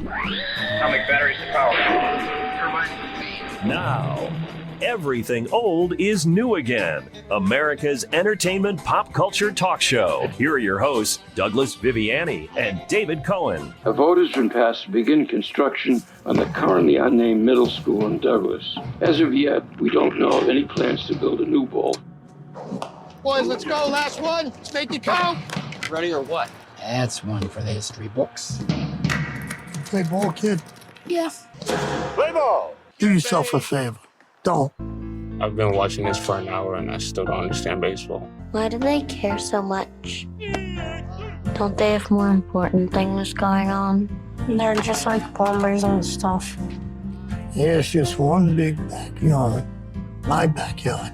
Atomic batteries to power. Now, everything old is new again. America's entertainment pop culture talk show. Here are your hosts, Douglas Viviani and David Cohen. A vote has been passed to begin construction on the currently unnamed middle school in Douglas. As of yet, we don't know of any plans to build a new bowl. Boys, let's go. Last one. Stake your count. Ready or what? That's one for the history books. Play ball, kid. Yeah. Play ball! Do yourself a favor. Don't. I've been watching this for an hour and I still don't understand baseball. Why do they care so much? Don't they have more important things going on? They're just like plumbers and stuff. Yeah, it's just one big backyard. My backyard.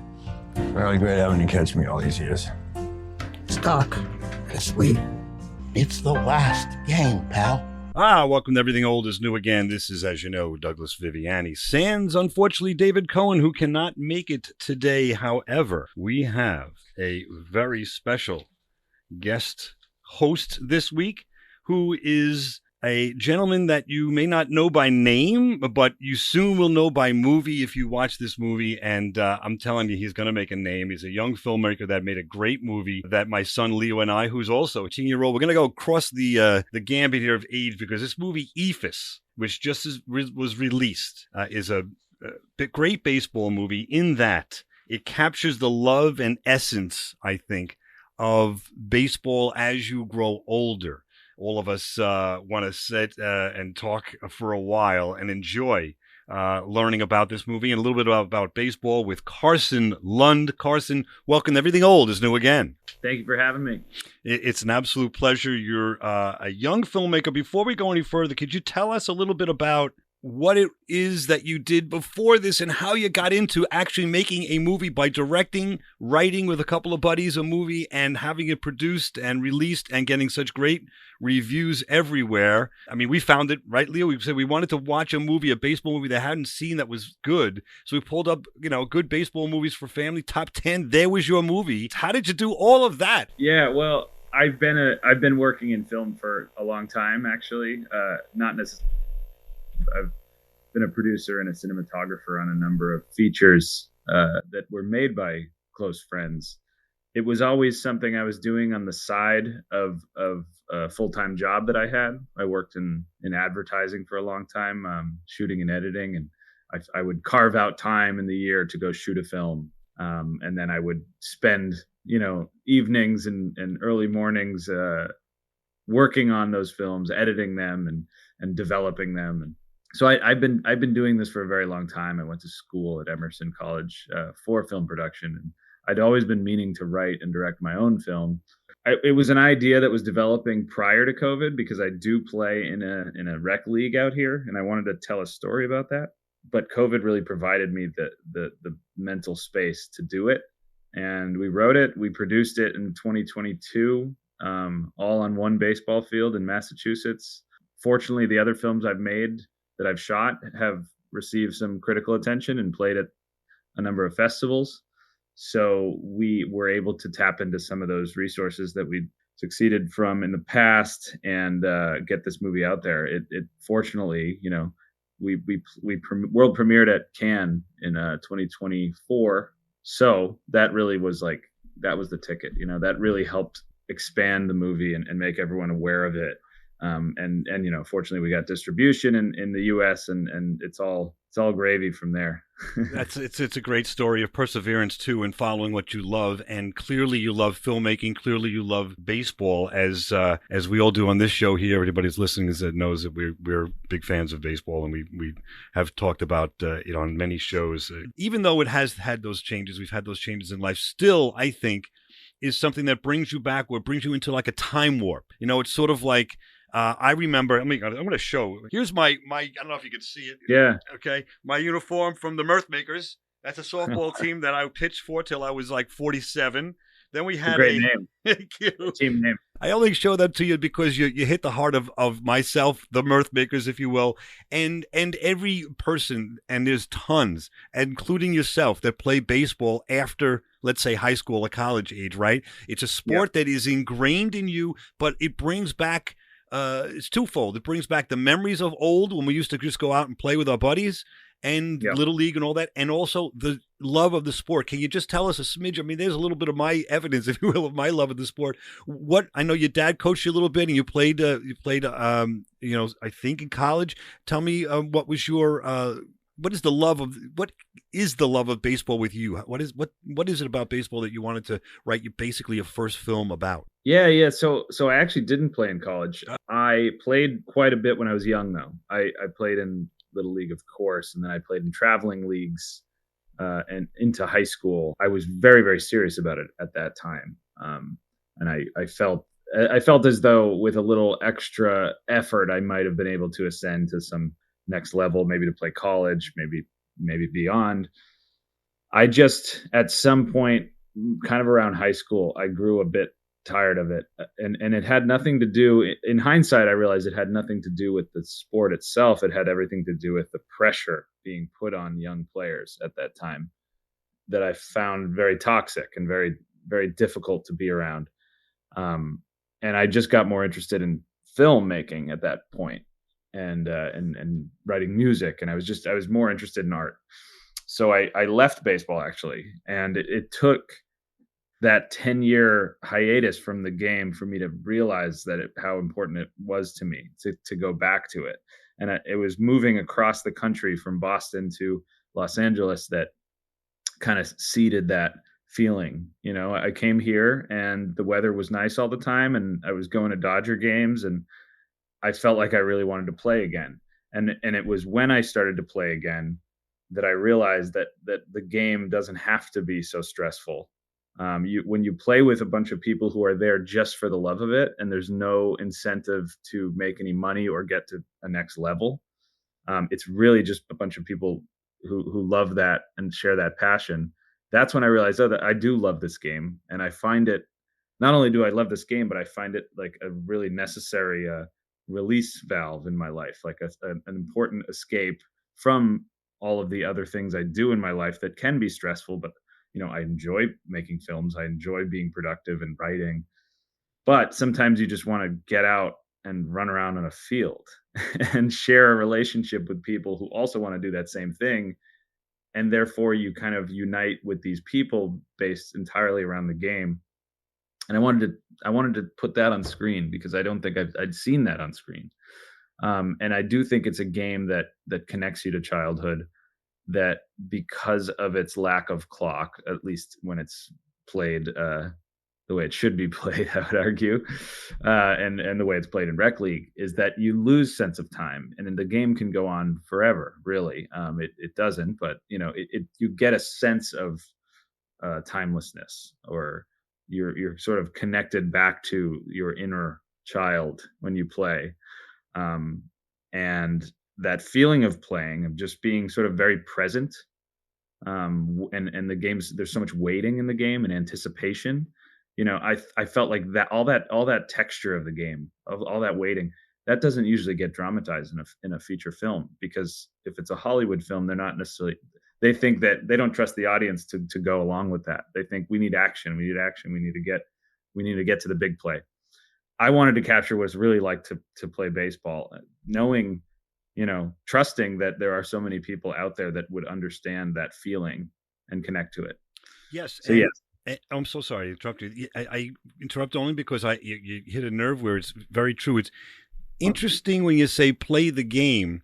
Really great having you catch me all these years. It's dark. It's sweet. It's the last game, pal. Welcome to Everything Old is New Again. This is, as you know, Douglas Viviani. Sans, unfortunately, David Cohen, who cannot make it today. However, we have a very special guest host this week who is a gentleman that you may not know by name, but you soon will know by movie if you watch this movie. And I'm telling you, he's going to make a name. He's a young filmmaker that made a great movie that my son Leo and I, who's also a 18-year-old, we're going to go across the gambit here of age because this movie, Eephus, which just was released, is a great baseball movie in that it captures the love and essence, I think, of baseball as you grow older. All of us want to sit and talk for a while and enjoy learning about this movie and a little bit about baseball with Carson Lund. Carson, welcome to Everything Old is New Again. Thank you for having me. It's an absolute pleasure. You're a young filmmaker. Before we go any further, could you tell us a little bit about what it is that you did before this and how you got into actually making a movie by directing, writing with a couple of buddies a movie and having it produced and released and getting such great reviews everywhere. I mean, we found it, right, Leo? We said we wanted to watch a movie, a baseball movie that hadn't seen that was good. So we pulled up, good baseball movies for family, top 10. There was your movie. How did you do all of that? Yeah, well, I've been working in film for a long time, actually. Not necessarily. I've been a producer and a cinematographer on a number of features that were made by close friends. It was always something I was doing on the side of a full-time job that I had. I worked in advertising for a long time, shooting and editing, and I would carve out time in the year to go shoot a film. And then I would spend, evenings and early mornings working on those films, editing them and developing them. And so I've been doing this for a very long time. I went to school at Emerson College for film production, and I'd always been meaning to write and direct my own film. It was an idea that was developing prior to COVID because I do play in a rec league out here, and I wanted to tell a story about that. But COVID really provided me the mental space to do it, and we wrote it. We produced it in 2022, all on one baseball field in Massachusetts. Fortunately, the other films I've made that I've shot have received some critical attention and played at a number of festivals. So we were able to tap into some of those resources that we succeeded from in the past and get this movie out there. It fortunately, we world premiered at Cannes in 2024. So that really was that was the ticket. That really helped expand the movie and make everyone aware of it. And fortunately we got distribution in the US and it's all gravy from there. It's a great story of perseverance too and following what you love. And clearly you love filmmaking. Clearly you love baseball as we all do on this show here. Everybody's listening that knows that we're big fans of baseball and we have talked about it on many shows. Even though it has had those changes, we've had those changes in life, still I think is something that brings you back or brings you into like a time warp. It's sort of like I remember, I'm going to show. Here's my, I don't know if you can see it. Yeah. Okay. My uniform from the Mirth Makers. That's a softball team that I pitched for till I was like 47. Then we had a great name. Thank you. Team name. I only show that to you because you hit the heart of myself, the Mirth Makers, if you will, and every person, and there's tons, including yourself, that play baseball after, let's say, high school or college age, right? It's a sport that is ingrained in you, but it brings back it's twofold. It brings back the memories of old when we used to just go out and play with our buddies and Little League and all that, and also the love of the sport. Can you just tell us a smidge? I mean, there's a little bit of my evidence, if you will, of my love of the sport. What I know, your dad coached you a little bit, and you played, I think in college. Tell me, what is the love of baseball with you? What is it about baseball that you wanted to write basically your first film about? Yeah. So I actually didn't play in college. I played quite a bit when I was young, though. I played in Little League, of course, and then I played in traveling leagues and into high school. I was very, very serious about it at that time, and I felt as though with a little extra effort, I might have been able to ascend to some next level, maybe to play college, maybe beyond. I just, at some point, kind of around high school, I grew a bit tired of it, and it had nothing to do. In hindsight, I realized it had nothing to do with the sport itself. It had everything to do with the pressure being put on young players at that time that I found very toxic and very, very difficult to be around. And I just got more interested in filmmaking at that point, and writing music, and I was more interested in art. So I left baseball, actually, and it took that 10-year hiatus from the game for me to realize how important it was to me to go back to it. And it was moving across the country from Boston to Los Angeles that kind of seeded that feeling. I came here and the weather was nice all the time, and I was going to Dodger games, and I felt like I really wanted to play again. And it was when I started to play again that I realized that the game doesn't have to be so stressful. When you play with a bunch of people who are there just for the love of it, and there's no incentive to make any money or get to a next level, it's really just a bunch of people who love that and share that passion. That's when I realized, that I do love this game, and I find it. Not only do I love this game, but I find it like a really necessary release valve in my life, like an important escape from all of the other things I do in my life that can be stressful. But I enjoy making films. I enjoy being productive and writing. But sometimes you just want to get out and run around on a field and share a relationship with people who also want to do that same thing. And therefore, you kind of unite with these people based entirely around the game. And I wanted to put that on screen because I don't think I'd seen that on screen. And I do think it's a game that connects you to childhood, that because of its lack of clock, at least when it's played the way it should be played, I would argue, and the way it's played in Rec League, is that you lose sense of time, and then the game can go on forever. Really, it doesn't, but you get a sense of timelessness, or you're sort of connected back to your inner child when you play, and that feeling of playing, of just being sort of very present, and the games, there's so much waiting in the game and anticipation. I felt like that all that texture of the game, of all that waiting, that doesn't usually get dramatized in a feature film, because if it's a Hollywood film, they're not necessarily, they think that they don't trust the audience to go along with that. They think we need action, we need to get to the big play. I wanted to capture what it's really like to play baseball, knowing, trusting that there are so many people out there that would understand that feeling and connect to it. Yes. So yes. I'm so sorry to interrupt you. I interrupt only because you hit a nerve where it's very true. It's interesting when you say play the game,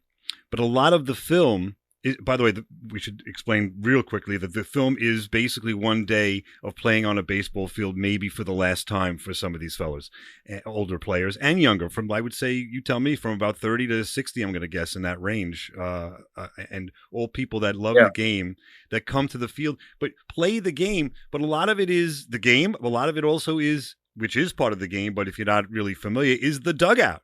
but a lot of the film, by the way, we should explain real quickly that the film is basically one day of playing on a baseball field, maybe for the last time for some of these fellows, older players and younger, from, I would say, you tell me, from about 30 to 60, I'm going to guess, in that range, and all people that love the game, that come to the field, but play the game. But a lot of it is the game. A lot of it also is, which is part of the game, but if you're not really familiar, is the dugout.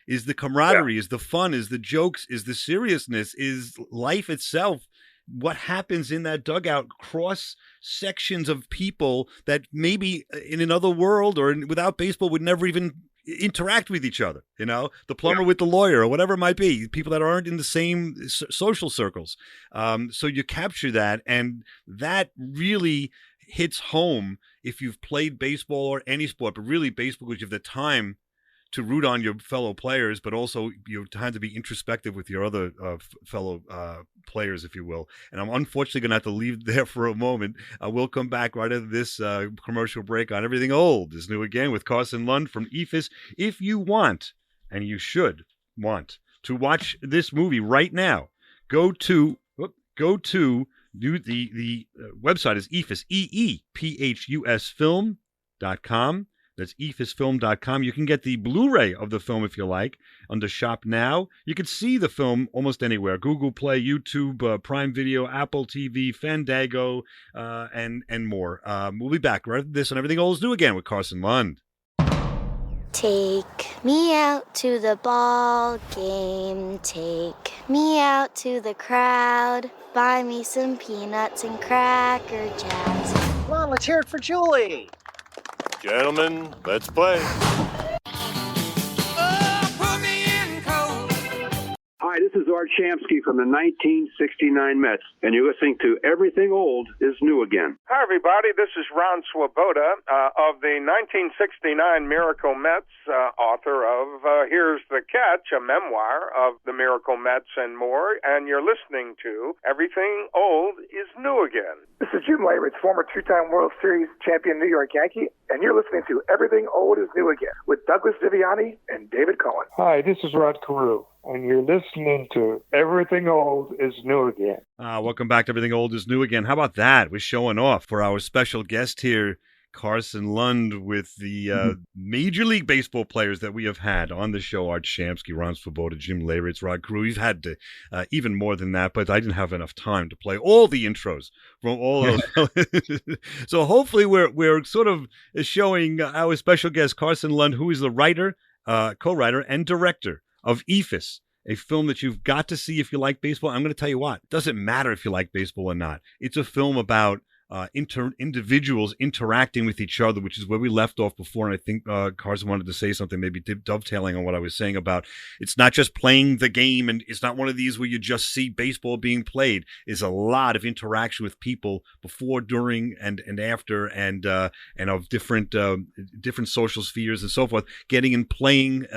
Is the camaraderie, is the fun, is the jokes, is the seriousness, is life itself. What happens in that dugout, cross sections of people that maybe in another world or without baseball would never even interact with each other. The plumber with the lawyer, or whatever it might be, people that aren't in the same social circles. So you capture that, and that really hits home if you've played baseball or any sport, but really baseball, because you have the time to root on your fellow players, but also you have to be introspective with your other fellow players, if you will. And I'm unfortunately going to have to leave there for a moment. We'll come back right after this commercial break on Everything Old is New Again with Carson Lund from Eephus. If you want, and you should want, to watch this movie right now, go to the website is Eephus, EEPHUS film.com. That's eephusfilm.com. You can get the Blu-ray of the film if you like under Shop Now. You can see the film almost anywhere. Google Play, YouTube, Prime Video, Apple TV, Fandango, and more. We'll be back right after this on Everything Old is New Again with Carson Lund. Take me out to the ball game. Take me out to the crowd. Buy me some peanuts and Cracker Jacks. Come on, let's hear it for Julie. Gentlemen, let's play. Hi, this is Art Shamsky from the 1969 Mets, and you're listening to Everything Old is New Again. Hi, everybody. This is Ron Swoboda of the 1969 Miracle Mets, author of Here's the Catch, a memoir of the Miracle Mets and more, and you're listening to Everything Old is New Again. This is Jim Leyritz, former two-time World Series champion New York Yankee, and you're listening to Everything Old is New Again with Douglas Viviani and David Cohen. Hi, this is Rod Carew, and you're listening to Everything Old is New Again. Welcome back to Everything Old is New Again. How about that? We're showing off for our special guest here, Carson Lund, with the Major League Baseball players that we have had on the show. Art Shamsky, Ron Swoboda, Jim Leyritz, Rod Carew. We've had even more than that, but I didn't have enough time to play all the intros from all those. So hopefully we're sort of showing our special guest, Carson Lund, who is the writer, co-writer, and director of Eephus, a film that you've got to see if you like baseball. I'm going to tell you what, it doesn't matter if you like baseball or not. It's a film about individuals interacting with each other, which is where we left off before. And I think Carson wanted to say something, maybe dovetailing on what I was saying about it's not just playing the game, and it's not one of these where you just see baseball being played. There's a lot of interaction with people before, during, and after, and of different social spheres and so forth, getting and playing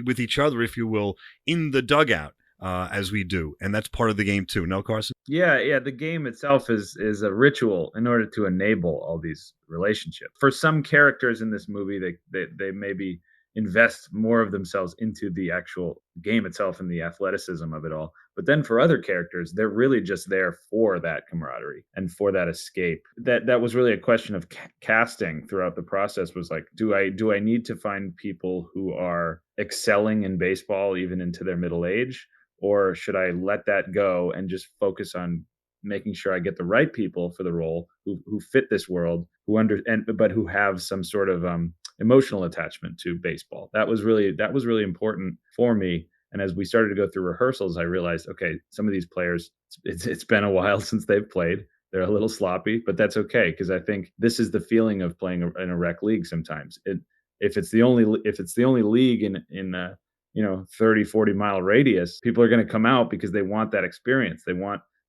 with each other, if you will, in the dugout. As we do, and that's part of the game too. No, Carson? Yeah. The game itself is a ritual in order to enable all these relationships. For some characters in this movie, they maybe invest more of themselves into the actual game itself and the athleticism of it all. But then for other characters, they're really just there for that camaraderie and for that escape. That was really a question of casting throughout the process. Was like, do I need to find people who are excelling in baseball even into their middle age? Or should I let that go and just focus on making sure I get the right people for the role who fit this world, but who have some sort of emotional attachment to baseball? That was really important for me. And as we started to go through rehearsals, I realized, okay, some of these players, it's been a while since they've played. They're a little sloppy, but that's okay, because I think this is the feeling of playing in a rec league. Sometimes if it's the only league in 30, 40 mile radius, people are going to come out because they want that experience.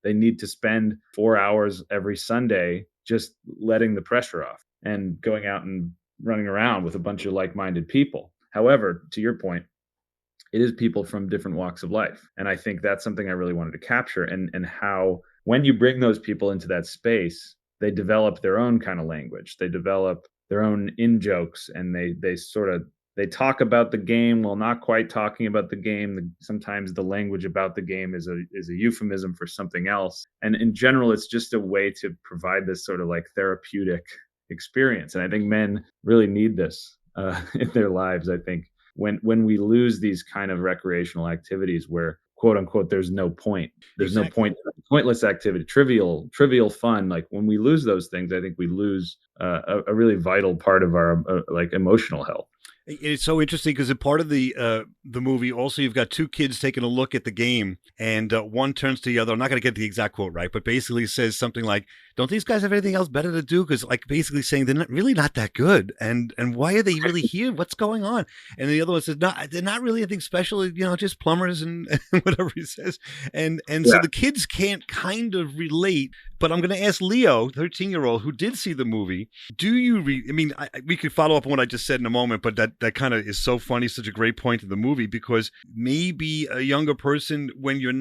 They need to spend 4 hours every Sunday just letting the pressure off and going out and running around with a bunch of like-minded people. However, to your point, it is people from different walks of life. And I think that's something I really wanted to capture, and how when you bring those people into that space, they develop their own kind of language. They develop their own in-jokes, and they talk about the game while not quite talking about the game. Sometimes the language about the game is a euphemism for something else. And in general, it's just a way to provide this sort of like therapeutic experience. And I think men really need this in their lives. I think when we lose these kind of recreational activities where, quote unquote, there's no point. There's exactly. No point, pointless activity, trivial fun. Like when we lose those things, I think we lose a really vital part of our emotional health. It's so interesting because part of the movie, also you've got two kids taking a look at the game, and one turns to the other. I'm not going to get the exact quote right, but basically says something like, don't these guys have anything else better to do? Because like basically saying they're not that good, and why are they really here? What's going on? And the other one says, no, they're not really anything special, just plumbers and whatever he says. And so the kids can't kind of relate. But I'm going to ask Leo, 13-year-old, who did see the movie, do you we could follow up on what I just said in a moment, but that kind of is so funny, such a great point of the movie, because maybe a younger person, when you're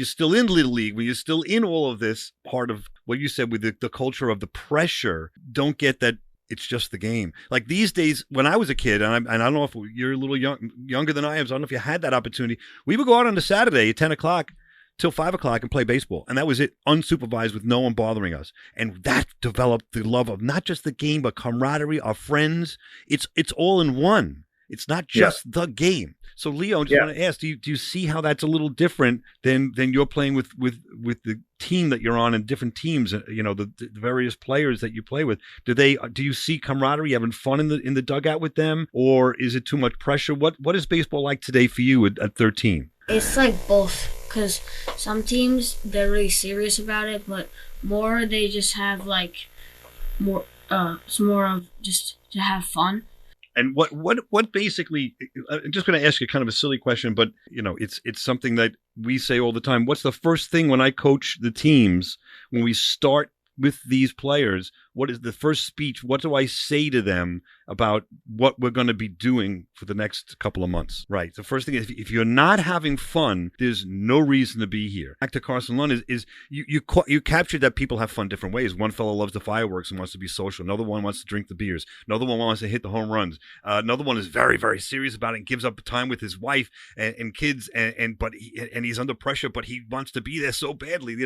still in Little League, when you're still in all of this, part of what you said with the culture of the pressure, don't get that it's just the game. Like these days, when I was a kid, and I don't know if you're a little younger than I am, so I don't know if you had that opportunity, we would go out on a Saturday at 10 o'clock till 5 o'clock and play baseball. And that was it, unsupervised, with no one bothering us. And that developed the love of not just the game, but camaraderie, our friends. It's all in one. It's not just the game. So Leo, I just want to ask, do you see how that's a little different than you're playing with the team that you're on, and different teams, the various players that you play with? Do you see camaraderie, having fun in the dugout with them, or is it too much pressure? What is baseball like today for you at 13? It's like both, because some teams, they're really serious about it, but more they just have like more, it's more of just to have fun. And what basically, I'm just going to ask you kind of a silly question, but it's something that we say all the time. What's the first thing when I coach the teams, when we start with these players, what is the first speech? What do I say to them about what we're going to be doing for the next couple of months? Right. The first thing is, if you're not having fun, there's no reason to be here. Back to Carson Lund is you captured that people have fun different ways. One fellow loves the fireworks and wants to be social. Another one wants to drink the beers. Another one wants to hit the home runs. Another one is very, very serious about it and gives up time with his wife and kids, and he's under pressure, but he wants to be there so badly.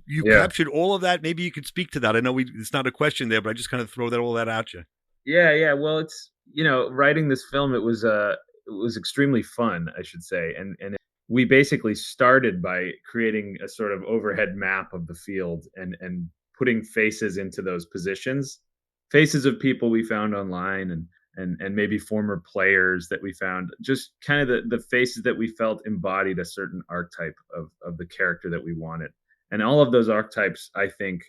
You captured all of that. Maybe you could speak to that. I know it's not a question there, but I just kind of throw all that at you. Yeah. Well, it's, writing this film, it was extremely fun, I should say. And we basically started by creating a sort of overhead map of the field and putting faces into those positions, faces of people we found online and maybe former players that we found, just kind of the faces that we felt embodied a certain archetype of the character that we wanted. And all of those archetypes, I think,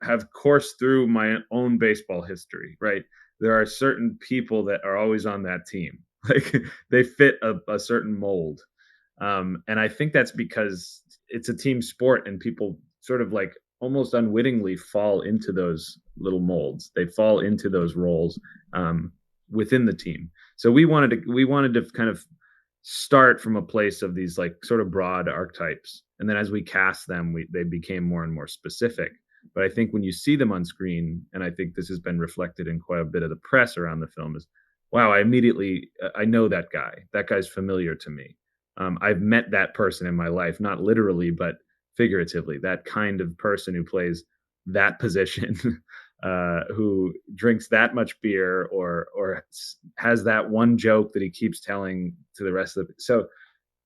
have coursed through my own baseball history, right? There are certain people that are always on that team. Like they fit a certain mold. And I think that's because it's a team sport and people sort of like almost unwittingly fall into those little molds. They fall into those roles within the team. So we wanted to kind of start from a place of these like sort of broad archetypes. And then as we cast them, they became more and more specific. But I think when you see them on screen, and I think this has been reflected in quite a bit of the press around the film, is, wow, I know that guy. That guy's familiar to me. I've met that person in my life, not literally, but figuratively. That kind of person who plays that position, who drinks that much beer or has that one joke that he keeps telling to the rest of it. So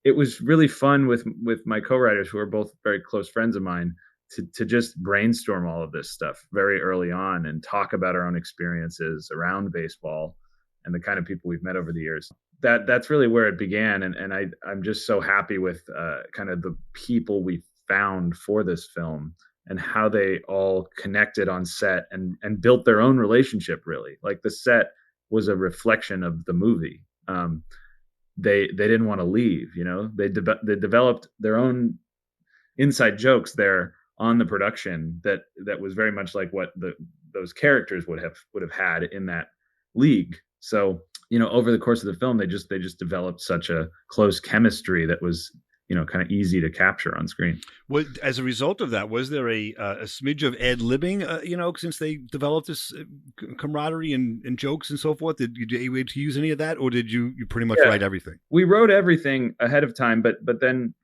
it was really fun with my co-writers, who are both very close friends of mine, to just brainstorm all of this stuff very early on and talk about our own experiences around baseball and the kind of people we've met over the years. That's really where it began. And I'm just so happy with kind of the people we found for this film and how they all connected on set and built their own relationship, really. Like the set was a reflection of the movie. They didn't want to leave, they developed their own inside jokes there on the production that was very much like what those characters would have had in that league. So, over the course of the film, they just developed such a close chemistry that was, kind of easy to capture on screen. Well, as a result of that, was there a smidge of ad-libbing, since they developed this camaraderie and jokes and so forth? Did you able to use any of that, or did you pretty much write everything? We wrote everything ahead of time, but then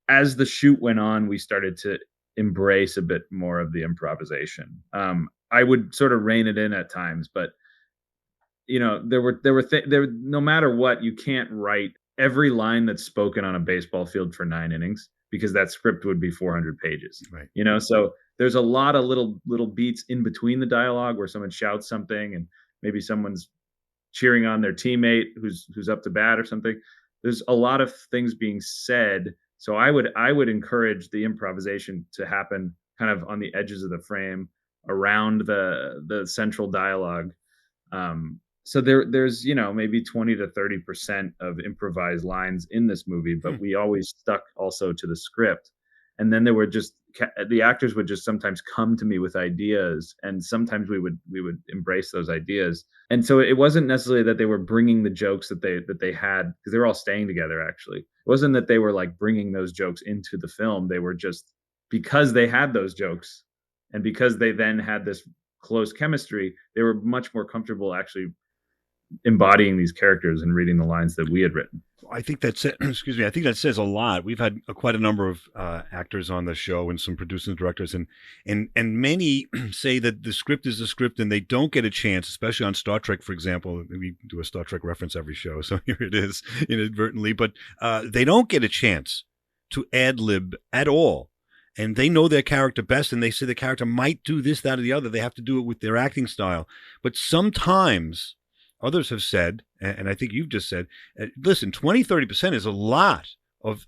as the shoot went on, we started to embrace a bit more of the improvisation. I would sort of rein it in at times, but there were no matter what, you can't write every line that's spoken on a baseball field for 9 innings, because that script would be 400 pages. Right. So there's a lot of little beats in between the dialogue where someone shouts something and maybe someone's cheering on their teammate who's up to bat or something. There's a lot of things being said. So I would encourage the improvisation to happen kind of on the edges of the frame. around the central dialogue. So there's maybe 20 to 30% of improvised lines in this movie, but we always stuck also to the script. And then there were just the actors would just sometimes come to me with ideas, and sometimes we would embrace those ideas. And so it wasn't necessarily that they were bringing the jokes that they had, because they were all staying together. Actually, it wasn't that they were like bringing those jokes into the film. They were just, because they had those jokes, and because they then had this close chemistry, they were much more comfortable actually embodying these characters and reading the lines that we had written. I think that's excuse me. I think that says a lot. We've had quite a number of actors on the show and some producers and directors, and many say that the script is the script, and they don't get a chance, especially on Star Trek, for example. We do a Star Trek reference every show, so here it is inadvertently. But they don't get a chance to ad lib at all. And they know their character best, and they say the character might do this, that, or the other. They have to do it with their acting style. But sometimes others have said, and I think you've just said, listen, 20, 30% is a lot of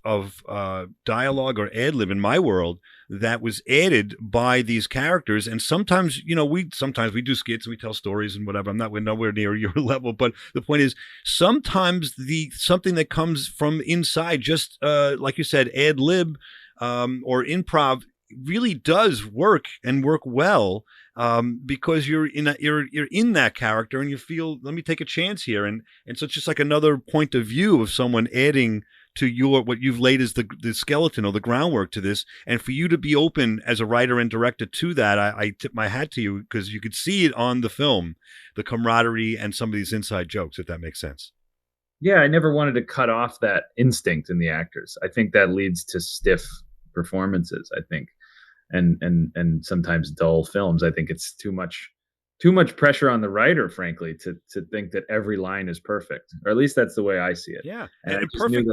dialogue or ad lib in my world that was added by these characters. And sometimes, we do skits and we tell stories and whatever. We're nowhere near your level, but the point is, sometimes something that comes from inside, just like you said, ad lib or improv, really does work and work well, because you're in that character and you feel, let me take a chance here, and so it's just like another point of view of someone adding to what you've laid as the skeleton or the groundwork to this, and for you to be open as a writer and director to that, I tip my hat to you, because you could see it on the film, the camaraderie and some of these inside jokes, if that makes sense. Yeah, I never wanted to cut off that instinct in the actors. I think that leads to stiff performances, I think. And sometimes dull films. I think it's too much pressure on the writer, frankly, to think that every line is perfect, or at least that's the way I see it. Yeah, and perfect.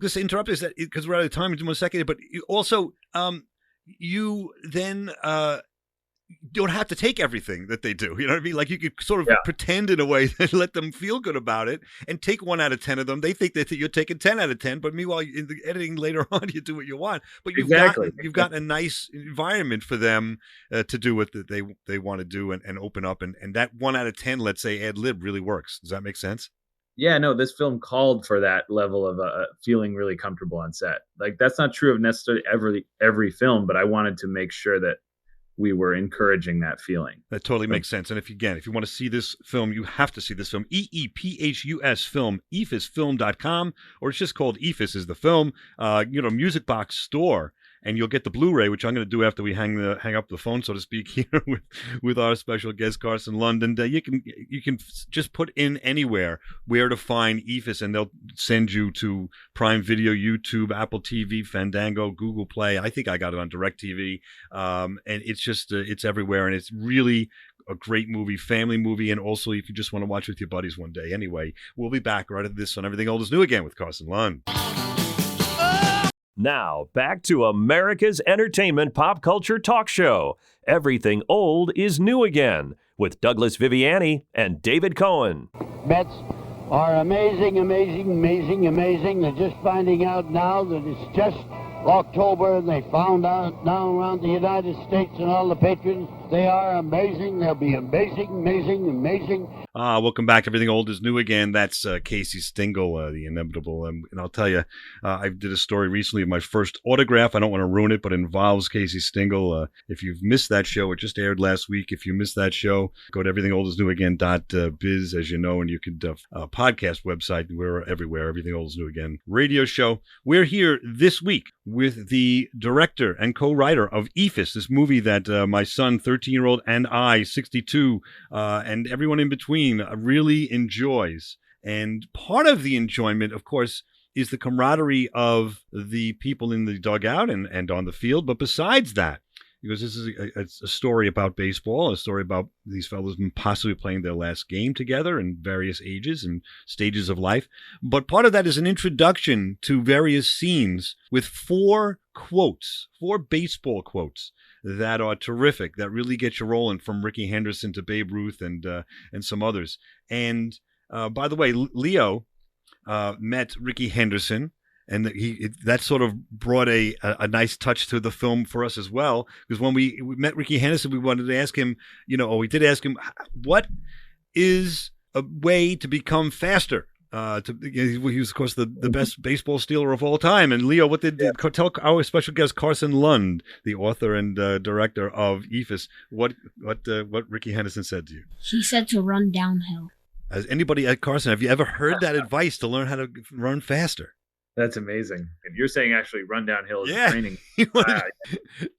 Just to interrupt is that, because we're out of time in 1 second, but also you then don't have to take everything that they do. You know what I mean? Like, you could sort of pretend in a way and let them feel good about it, and take 1 out of 10 of them. They think that you're taking 10 out of 10, but meanwhile, in the editing later on, you do what you want. But you've got a nice environment for them to do what they want to do and open up. And that 1 out of 10, let's say, ad lib really works. Does that make sense? Yeah, no, this film called for that level of feeling really comfortable on set. Like, that's not true of necessarily every film, but I wanted to make sure that we were encouraging that feeling. That totally makes sense. And if you want to see this film, you have to see this film, Eephus film, eephusfilm.com, or it's just called Eephus is the film, Music Box store. And you'll get the Blu-ray, which I'm going to do after we hang up the phone, so to speak, here with our special guest Carson Lund. And you can just put in anywhere where to find Eephus, and they'll send you to Prime Video, YouTube, Apple TV, Fandango, Google Play. I think I got it on DirecTV, and it's just it's everywhere, and it's really a great movie, family movie, and also if you just want to watch with your buddies one day. Anyway, we'll be back right after this on Everything Old is New Again with Carson Lund. Now, back to America's entertainment pop culture talk show. Everything Old is New Again with Douglas Viviani and David Cohen. Mets are amazing, amazing, amazing, amazing. They're just finding out now that it's just October, and they found out now around the United States and all the patrons, they are amazing. They'll be amazing, amazing, amazing. Welcome back. Everything Old is New Again. That's Casey Stengel, the inevitable. And I'll tell you, I did a story recently of my first autograph. I don't want to ruin it, but it involves Casey Stengel. If you've missed that show, it just aired last week. If you missed that show, go to everythingoldisnewagain.biz, as you know, and you could podcast website. We're everywhere. Everything Old is New Again radio show. We're here this week with the director and co-writer of Eephus, this movie that my son, 13-year-old, and I, 62, and everyone in between really enjoys. And part of the enjoyment, of course, is the camaraderie of the people in the dugout and on the field. But besides that, because this is a story about baseball, a story about these fellows possibly playing their last game together in various ages and stages of life. But part of that is an introduction to various scenes with 4 baseball quotes that are terrific, that really get you rolling, from Ricky Henderson to Babe Ruth and some others. And by the way, Leo met Ricky Henderson And that sort of brought a nice touch to the film for us as well. Because when we met Ricky Henderson, we wanted to ask him, we did ask him, what is a way to become faster? He was, of course, the best baseball stealer of all time. And Leo, tell our special guest Carson Lund, the author and director of Eephus, what Ricky Henderson said to you? He said to run downhill. As anybody at Carson, have you ever heard that advice to learn how to run faster? That's amazing. And you're saying actually run downhill is training. Totally.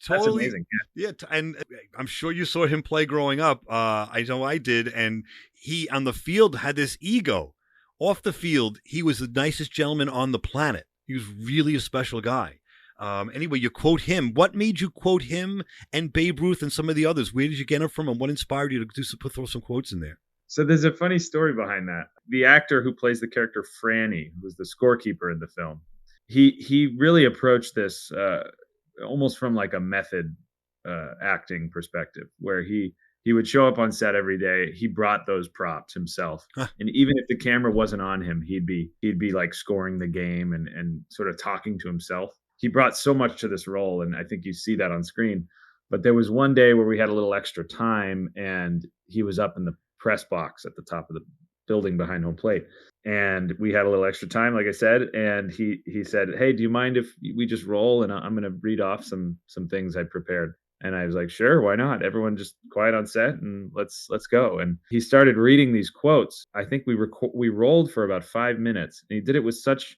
That's amazing. Yeah, and I'm sure you saw him play growing up. I know I did. And he, on the field, had this ego. Off the field, he was the nicest gentleman on the planet. He was really a special guy. Anyway, you quote him. What made you quote him and Babe Ruth and some of the others? Where did you get them from, and what inspired you to throw some quotes in there? So there's a funny story behind that. The actor who plays the character Franny, who was the scorekeeper in the film, he really approached this almost from like a method acting perspective, where he would show up on set every day. He brought those props himself. And even if the camera wasn't on him, he'd be like scoring the game and sort of talking to himself. He brought so much to this role, and I think you see that on screen. But there was one day where we had a little extra time, and he was up in the press box at the top of the building behind home plate. And we had a little extra time, like I said, and he said, "Hey, do you mind if we just roll? And I'm going to read off some things I prepared." And I was like, "Sure, why not? Everyone just quiet on set and let's go." And he started reading these quotes. I think we rolled for about 5 minutes, and he did it with such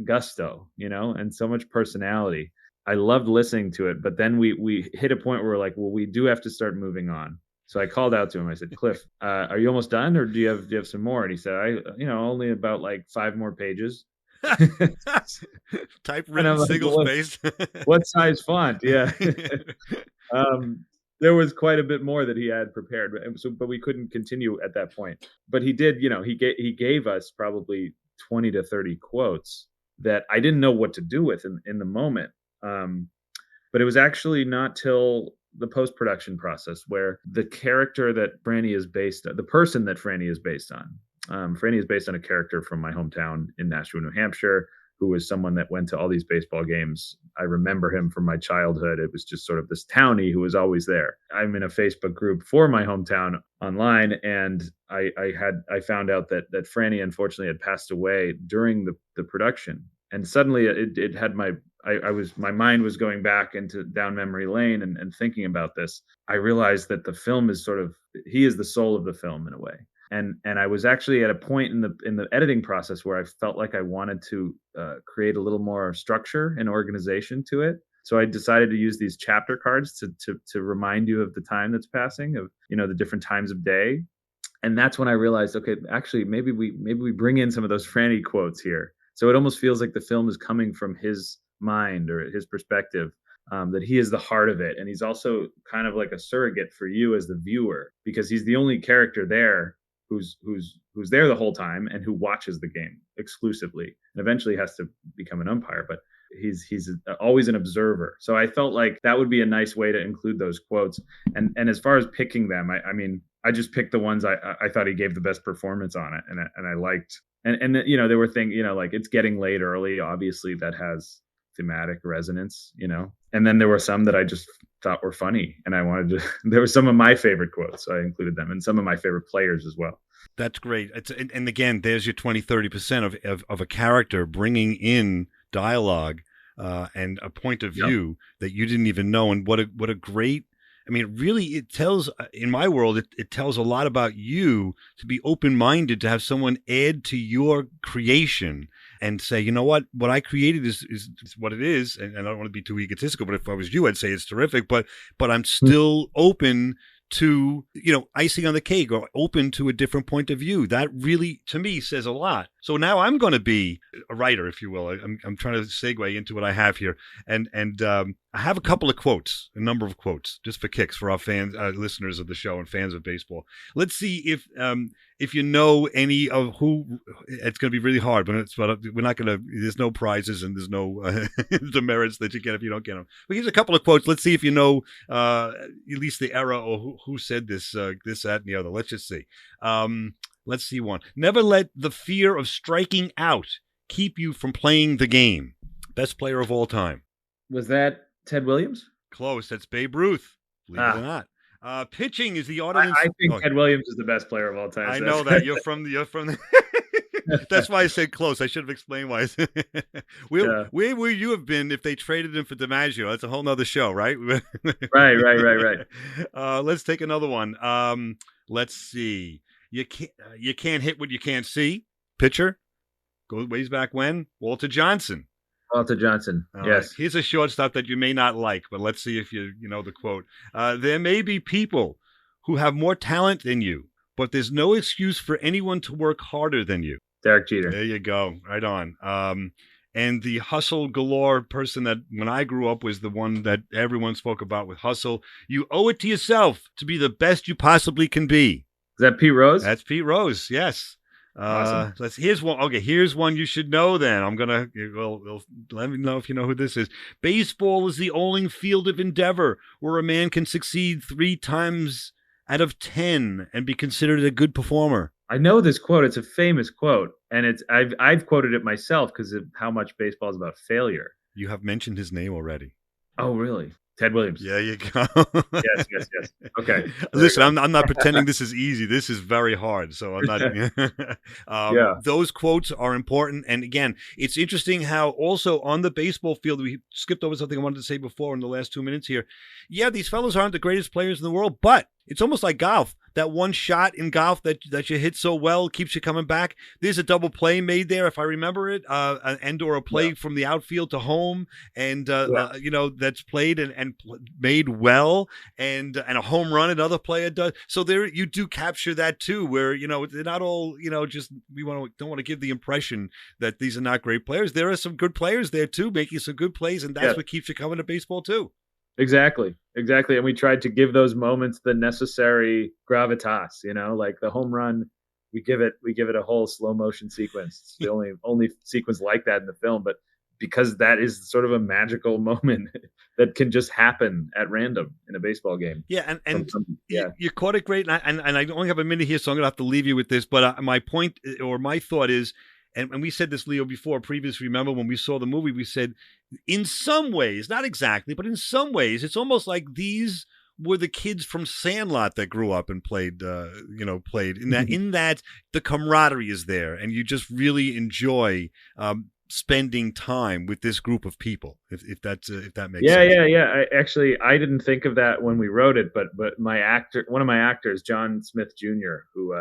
gusto, and so much personality. I loved listening to it, but then we hit a point where we're like, well, we do have to start moving on. So I called out to him. I said, "Cliff, are you almost done, or do you have some more?" And he said, only about like 5 more pages." Typewritten single spaced. What size font? Yeah. There was quite a bit more that he had prepared, but we couldn't continue at that point. But he did, he gave us probably 20 to 30 quotes that I didn't know what to do with in the moment. But it was actually not till the post-production process where the character that Franny is based on, the person that Franny is based on, Franny is based on a character from my hometown in Nashua, New Hampshire, who was someone that went to all these baseball games. I remember him from my childhood. It was just sort of this townie who was always there. I'm in a Facebook group for my hometown online, and I found out that Franny unfortunately had passed away during the production. And suddenly it had my mind was going back down memory lane and thinking about this. I realized that the film is he is the soul of the film in a way. And I was actually at a point in the editing process where I felt like I wanted to create a little more structure and organization to it. So I decided to use these chapter cards to remind you of the time that's passing, of the different times of day. And that's when I realized, okay, actually maybe we bring in some of those Franny quotes here. So it almost feels like the film is coming from his mind or his perspective, that he is the heart of it. And he's also kind of like a surrogate for you as the viewer, because he's the only character there who's there the whole time and who watches the game exclusively, and eventually has to become an umpire, but he's always an observer. So I felt like that would be a nice way to include those quotes. And as far as picking them, I just picked the ones I thought he gave the best performance on it, and I liked. And there were things, like it's getting late early, obviously that has thematic resonance, and then there were some that I just thought were funny, and I wanted to, there were some of my favorite quotes, so I included them, and some of my favorite players as well. That's great. And again, there's your 20-30% of a character bringing in dialogue and a point of view that you didn't even know. And what a great, really, it tells, in my world, it tells a lot about you to be open-minded, to have someone add to your creation and say, you know what I created is what it is. And I don't want to be too egotistical, but if I was you, I'd say it's terrific, but I'm still open to, icing on the cake, or open to a different point of view. That really, to me, says a lot. So now I'm going to be a writer, if you will. I'm trying to segue into what I have here. And I have a couple of quotes, a number of quotes, just for kicks, for our fans, listeners of the show and fans of baseball. Let's see if you know any of who. It's going to be really hard, but we're not going to. There's no prizes and there's no demerits that you get if you don't get them. But here's a couple of quotes. Let's see if you know at least the era or who said this, that, and the other. Let's just see. Let's see one. Never let the fear of striking out keep you from playing the game. Best player of all time. Was that Ted Williams? Close. That's Babe Ruth. Believe it or not. Pitching is the art of. I think Ted Williams is the best player of all time. I know that you're from the. That's why I said close. I should have explained why. Where would you have been if they traded him for DiMaggio? That's a whole nother show, right? Right. Let's take another one. Let's see. You can't hit what you can't see. Pitcher. Goes ways back when. Walter Johnson. Yes. Right. Here's a shortstop that you may not like, but let's see if you know the quote. There may be people who have more talent than you, but there's no excuse for anyone to work harder than you. Derek Jeter. There you go. Right on. And the hustle galore person that when I grew up was the one that everyone spoke about with hustle. You owe it to yourself to be the best you possibly can be. Is that Pete Rose? That's Pete Rose. Yes. Awesome. Here's one. Okay, here's one you should know. Then I'm gonna. Well, let me know if you know who this is. Baseball is the only field of endeavor where a man can succeed 3 times out of 10 and be considered a good performer. I know this quote. It's a famous quote, and I've quoted it myself because of how much baseball is about failure. You have mentioned his name already. Oh, really? Ted Williams. Yeah, you go. Yes. Okay. Listen, I'm not pretending this is easy. This is very hard. So I'm not. Those quotes are important. And again, it's interesting how also on the baseball field, we skipped over something I wanted to say before in the last 2 minutes here. Yeah, these fellows aren't the greatest players in the world, but it's almost like golf. That one shot in golf that you hit so well keeps you coming back. There's a double play made there, if I remember it, and or a play from the outfield to home, and that's played and made well, and a home run another player does. So there you do capture that too, where they're not all just don't want to give the impression that these are not great players. There are some good players there too, making some good plays, and that's what keeps you coming to baseball too. Exactly. And we tried to give those moments the necessary gravitas, like the home run, we give it a whole slow motion sequence. It's the only sequence like that in the film, but because that is sort of a magical moment that can just happen at random in a baseball game. Yeah. And you caught it great. And I only have a minute here, so I'm going to have to leave you with this, but my point or my thought is, and we said this, Leo, before previously. Remember when we saw the movie, we said in some ways, not exactly, but in some ways, it's almost like these were the kids from Sandlot that grew up and played in that the camaraderie is there, and you just really enjoy spending time with this group of people. If that makes sense. Yeah. I didn't think of that when we wrote it, but one of my actors, John Smith Jr., who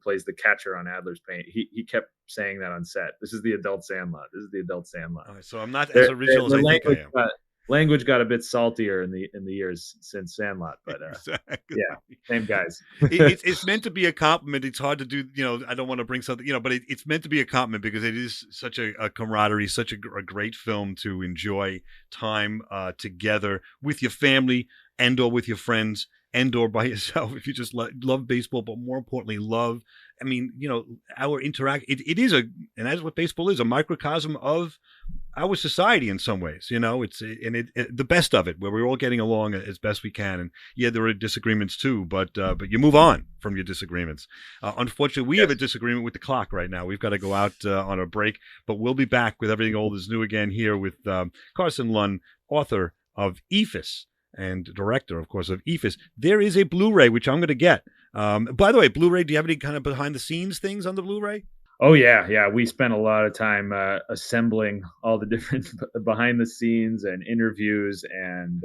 plays the catcher on Adler's Paint, he kept saying that on set. This is the adult Sandlot. All right, so I'm not as original as I think I am. Language got a bit saltier in the years since Sandlot, but same guys. It's meant to be a compliment. It's hard to do. I don't want to bring something. But it's meant to be a compliment because it is such a camaraderie, such a great film to enjoy time together with your family and or with your friends and or by yourself if you just love baseball, but more importantly, love. I mean, our interact. It is and that's what baseball is, a microcosm of our society in some ways. It's the best of it, where we're all getting along as best we can. And yeah, there are disagreements too, but you move on from your disagreements. Unfortunately, we have a disagreement with the clock right now. We've got to go out on a break, but we'll be back with Everything Old is New again here with Carson Lund, author of Eephus and director, of course, of Eephus. There is a Blu-ray, which I'm going to get. By the way, Blu-ray, do you have any kind of behind-the-scenes things on the Blu-ray? Oh, yeah. We spent a lot of time assembling all the different behind-the-scenes and interviews, and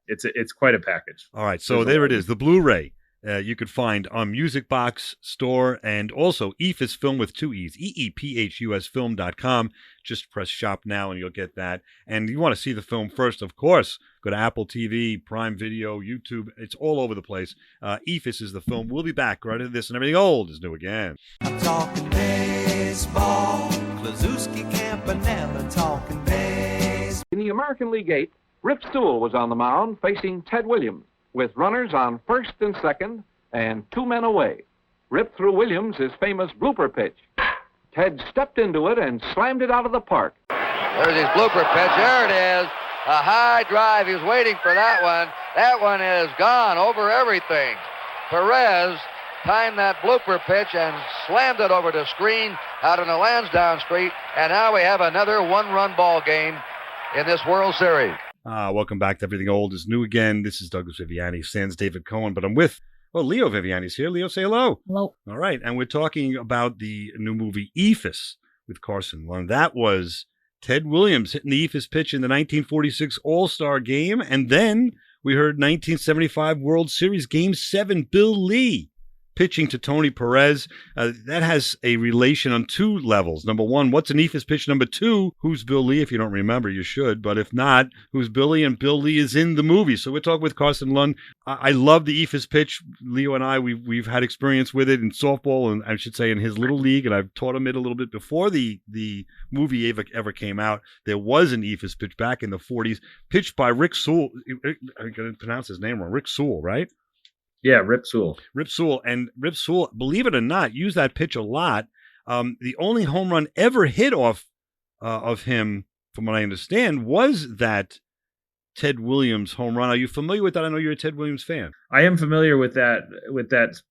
it's quite a package. All right, so there it is, the Blu-ray. You could find on Music Box Store and also Eephus Film with 2 E's, EEPHUSfilm.com. Just press shop now and you'll get that. And you want to see the film first, of course, go to Apple TV, Prime Video, YouTube. It's all over the place. Eephus is the film. We'll be back right into this, and Everything Old is New again. I'm talking baseball. Klazuski Campanella talking baseball. In the American League 8, Rip Stewell was on the mound facing Ted Williams, with runners on first and second and 2 men away. Rip threw Williams his famous blooper pitch. Ted stepped into it and slammed it out of the park. There's his blooper pitch. There it is. A high drive. He was waiting for that one. That one is gone over everything. Perez timed that blooper pitch and slammed it over the screen out on the Lansdowne Street. And now we have another one-run ball game in this World Series. Welcome back to Everything Old is New Again. This is Douglas Viviani, sans David Cohen, but I'm with, Leo Viviani's here. Leo, say hello. Hello. All right, and we're talking about the new movie Eephus with Carson Lund. That was Ted Williams hitting the Eephus pitch in the 1946 All-Star Game, and then we heard 1975 World Series Game 7, Bill Lee pitching to Tony Perez. That has a relation on two levels. Number one, what's an Eephus pitch? Number two, who's Bill Lee? If you don't remember, you should. But if not, who's Billy? And Bill Lee is in the movie. So we're talking with Carson Lund. I love the Eephus pitch. Leo and I, we've had experience with it in softball, and I should say in his little league, and I've taught him it a little bit before the movie ever came out. There was an Eephus pitch back in the 40s, pitched by Rick Sewell. I'm going to pronounce his name wrong. Rick Sewell, right? Yeah, Rip Sewell. Rip Sewell. And Rip Sewell, believe it or not, used that pitch a lot. The only home run ever hit off of him, from what I understand, was that Ted Williams home run. Are you familiar with that? I know you're a Ted Williams fan. I am familiar with that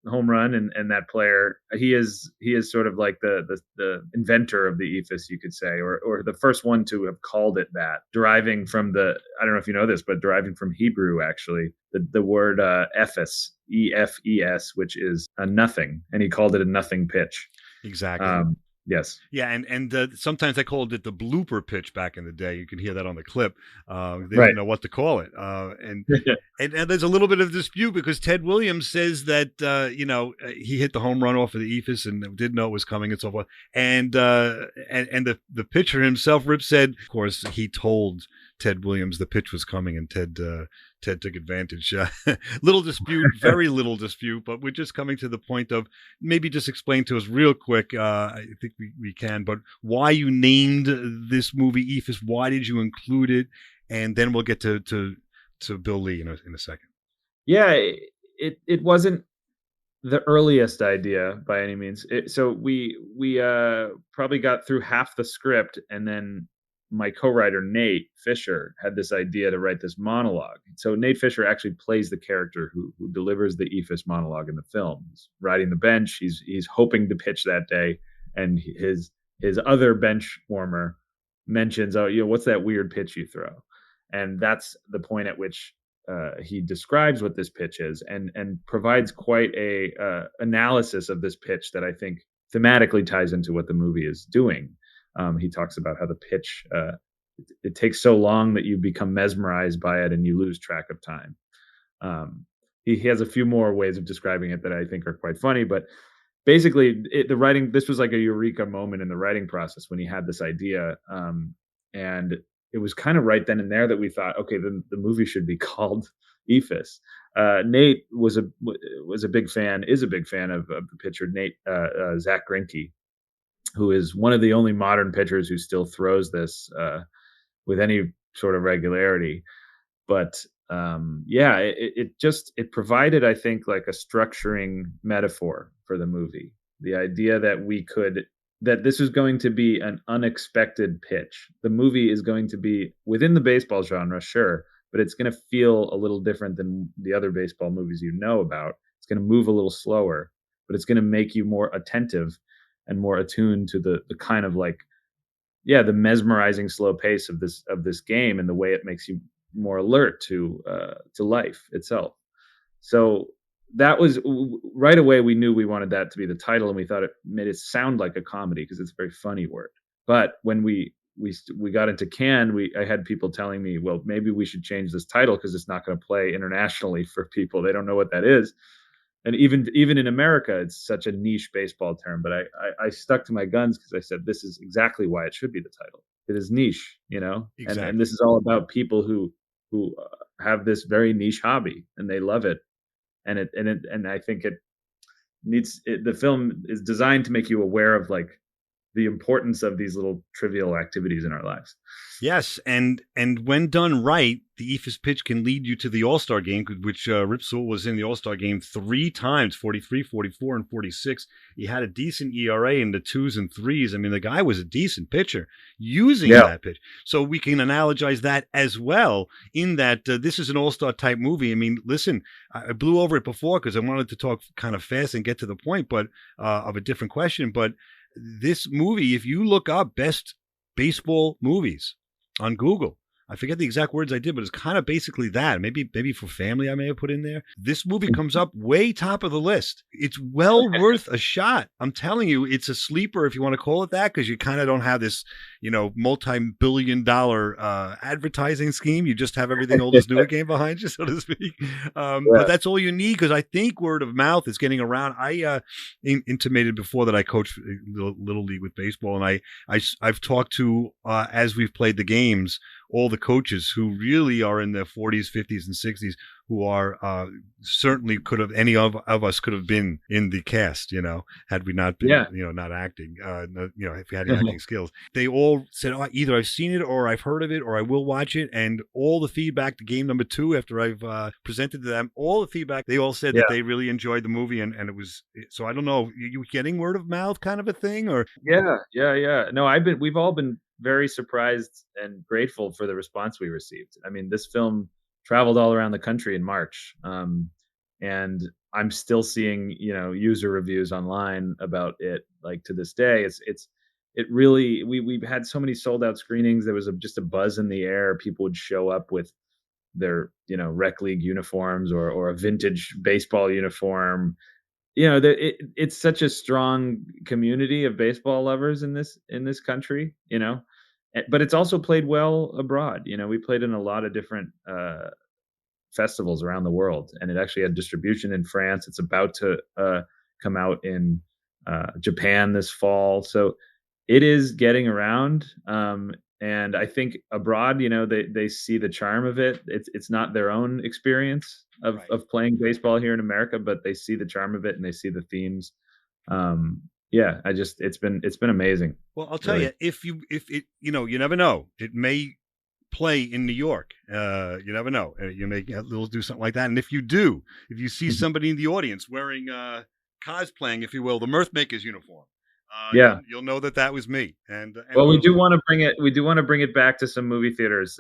home run and that player. He is sort of like the inventor of the Eephus, you could say, or the first one to have called it that, deriving from I don't know if you know this, but deriving from Hebrew, actually, the word Eephus, E-F-E-S, which is a nothing, and he called it a nothing pitch. Exactly. Yes. Yeah, and sometimes I called it the blooper pitch back in the day. You can hear that on the clip. They Right. didn't know what to call it. And there's a little bit of dispute because Ted Williams says that, he hit the home run off of the Eephus and didn't know it was coming and so forth. And the pitcher himself, Rip, said, of course, he told Ted Williams the pitch was coming, and Ted took advantage. Little dispute, very little dispute, but we're just coming to the point of maybe just explain to us real quick. I think we can, but why you named this movie Eephus? Why did you include it? And then we'll get to Bill Lee in a second. Yeah, it wasn't the earliest idea by any means. So we probably got through half the script, and then my co-writer Nate Fisher had this idea to write this monologue. So Nate Fisher actually plays the character who delivers the Eephus monologue in the film. He's riding the bench. He's hoping to pitch that day, and his other bench warmer mentions, what's that weird pitch you throw? And that's the point at which he describes what this pitch is, and provides quite a analysis of this pitch that I think thematically ties into what the movie is doing. He talks about how the pitch, it takes so long that you become mesmerized by it and you lose track of time. He has a few more ways of describing it that I think are quite funny, but basically the writing, this was like a eureka moment in the writing process when he had this idea. And it was kind of right then and there that we thought, okay, the movie should be called Eephus. Nate is a big fan of the pitcher, Zach Greinke, who is one of the only modern pitchers who still throws this with any sort of regularity. But it provided, I think, like a structuring metaphor for the movie. The idea that this is going to be an unexpected pitch. The movie is going to be within the baseball genre, sure, but it's going to feel a little different than the other baseball movies you know about. It's going to move a little slower, but it's going to make you more attentive and more attuned to the kind of the mesmerizing slow pace of this game, and the way it makes you more alert to life itself. So that was right away. We knew we wanted that to be the title, and we thought it made it sound like a comedy because it's a very funny word. But when we got into Cannes, I had people telling me, well, maybe we should change this title because it's not going to play internationally for people. They don't know what that is. And even in America, it's such a niche baseball term. But I stuck to my guns because I said, this is exactly why it should be the title. It is niche, exactly. And this is all about people who have this very niche hobby and they love it. And I think the film is designed to make you aware of the importance of these little trivial activities in our lives. Yes, and when done right, the Eephus pitch can lead you to the All-Star game, which Rip Sewell was in the All-Star game 3 times, 43, 44, and 46. He had a decent ERA in the 2s and 3s. I mean, the guy was a decent pitcher using that pitch. So we can analogize that as well in that this is an All-Star type movie. I mean, listen, I blew over it before because I wanted to talk kind of fast and get to the point, but of a different question. But this movie, if you look up best baseball movies on Google, I forget the exact words I did, but it's kind of basically that. Maybe for family I may have put in there. This movie comes up way top of the list. It's well worth a shot. I'm telling you, it's a sleeper if you want to call it that, because you kind of don't have this, multi-billion-dollar advertising scheme. You just have everything old is new again behind you, so to speak. But that's all you need, because I think word of mouth is getting around. I intimated before that I coach Little League with baseball, and I've talked to, as we've played the games, all the coaches who really are in their 40s, 50s, and 60s, who are certainly any of us could have been in the cast, had we not been, not acting, if we had acting skills. They all said, either I've seen it or I've heard of it or I will watch it. And all the feedback to game number 2, after I've presented to them, all the feedback, they all said that they really enjoyed the movie. And it was, so I don't know, are you getting word of mouth kind of a thing, or? Yeah. No, we've all been very surprised and grateful for the response we received. I mean, this film traveled all around the country in March. And I'm still seeing, user reviews online about it. Like to this day, it really, we've had so many sold out screenings. There was just a buzz in the air. People would show up with their, rec league uniforms or a vintage baseball uniform. It's such a strong community of baseball lovers in this country, but it's also played well abroad. We played in a lot of different festivals around the world, and it actually had distribution in France. It's about to come out in Japan this fall. So it is getting around. And I think abroad, they see the charm of it. It's not their own experience of playing baseball here in America, but they see the charm of it and they see the themes. It's been amazing. Well, I'll tell you, if you never know, it may play in New York. You never know. You may do something like that. And if you see somebody in the audience wearing cosplaying, if you will, the Mirth Makers uniform, you'll know that was me. And well, we do want to bring it. We do want to bring it back to some movie theaters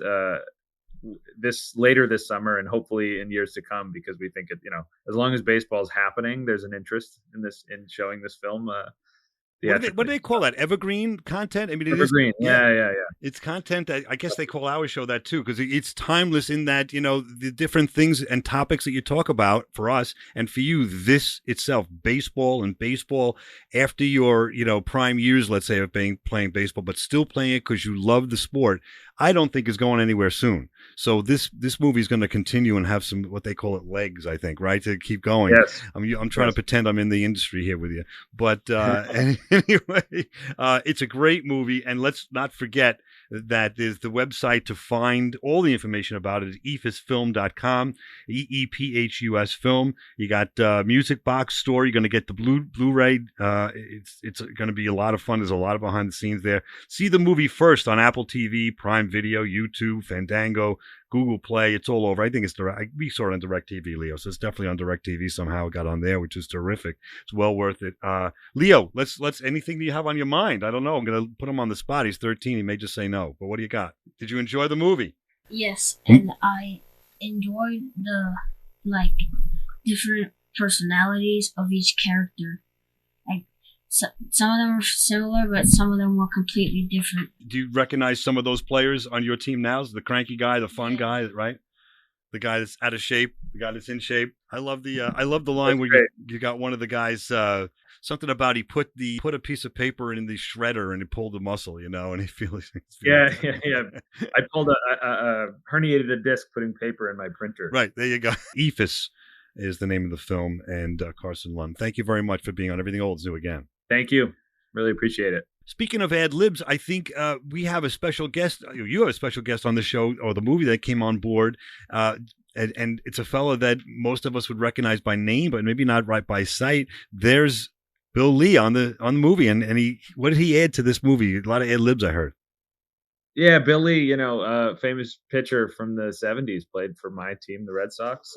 later this summer, and hopefully in years to come, because we think as long as baseball is happening, there's an interest in showing this film. What do they call that? Evergreen content? I mean, evergreen. Yeah. It's content that I guess they call our show that too, because it's timeless in that, the different things and topics that you talk about for us and for you, this itself, baseball after your, prime years, let's say, of playing baseball, but still playing it because you love the sport, I don't think is going anywhere soon. So this movie is going to continue and have some, what they call it, legs, I think, right? To keep going. Yes. I'm trying to pretend I'm in the industry here with you, but anyway, it's a great movie, and let's not forget that there's the website to find all the information about it is eephusfilm.com, EEPHUS film. You got Music Box Store. You're going to get the Blu-ray. It's going to be a lot of fun. There's a lot of behind the scenes there. See the movie first on Apple TV, Prime Video, YouTube, Fandango, Google Play. It's all over. I think it's direct. We saw it on DirecTV, Leo. So it's definitely on DirecTV. Somehow it got on there, which is terrific. It's well worth it. Leo, let's anything that you have on your mind. I don't know. I'm going to put him on the spot. He's 13. He may just say no. But what do you got? Did you enjoy the movie? Yes, and I enjoyed the different personalities of each character. Some of them were similar, but some of them were completely different. Do you recognize some of those players on your team now? The cranky guy, the fun guy, right? The guy that's out of shape, the guy that's in shape. I love the line where you got one of the guys, something about he put a piece of paper in the shredder and he pulled the muscle, and he feels. Yeah. I pulled herniated a disc putting paper in my printer. Right, there you go. Eephus is the name of the film, and Carson Lund. Thank you very much for being on Everything Old is New Again. Thank you. Really appreciate it. Speaking of ad libs, I think we have a special guest. You have a special guest on the show, or the movie that came on board. And it's a fellow that most of us would recognize by name, but maybe not right by sight. There's Bill Lee on the movie, and what did he add to this movie? A lot of ad libs, I heard. Yeah, Bill Lee, famous pitcher from the 70s, played for my team, the Red Sox.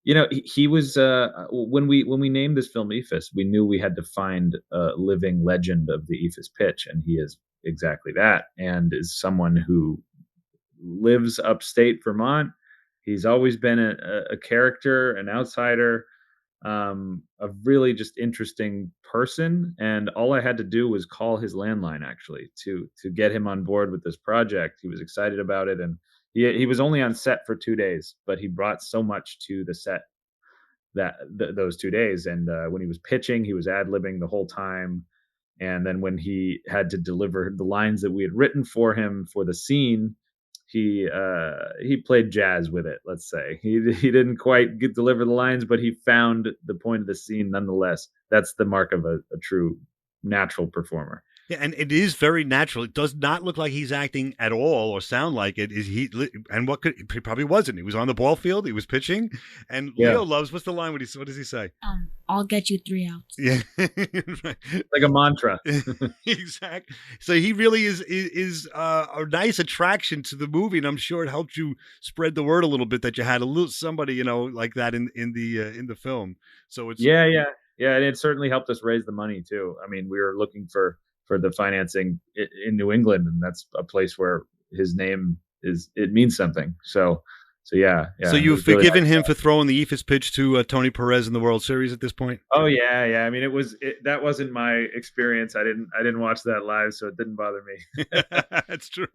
He was when we named this film Eephus, we knew we had to find a living legend of the Eephus pitch, and he is exactly that, and is someone who lives upstate Vermont. He's always been a character, an outsider, a really just interesting person. And all I had to do was call his landline, actually, to get him on board with this project. He was excited about it, and he was only on set for 2 days, but he brought so much to the set those 2 days. And when he was pitching, he was ad-libbing the whole time. And then when he had to deliver the lines that we had written for him for the scene, he played jazz with it. Let's say he didn't quite deliver the lines, but he found the point of the scene nonetheless. That's the mark of a true natural performer. Yeah, and it is very natural. It does not look like he's acting at all or sound like it. He probably wasn't. He was on the ball field. He was pitching. And Leo loves, what's the line? What does he say? I'll get you 3 outs. Yeah. Like a mantra. Exactly. So he really is a nice attraction to the movie, and I'm sure it helped you spread the word a little bit that you had somebody, like that in the film. So it's Yeah, and it certainly helped us raise the money too. I mean, we were looking for the financing in New England, and that's a place where his name means something. So yeah. So you've forgiven him for throwing the Eephus pitch to Tony Perez in the World Series at this point? Oh yeah. I mean, that wasn't my experience. I didn't watch that live, so it didn't bother me. That's true.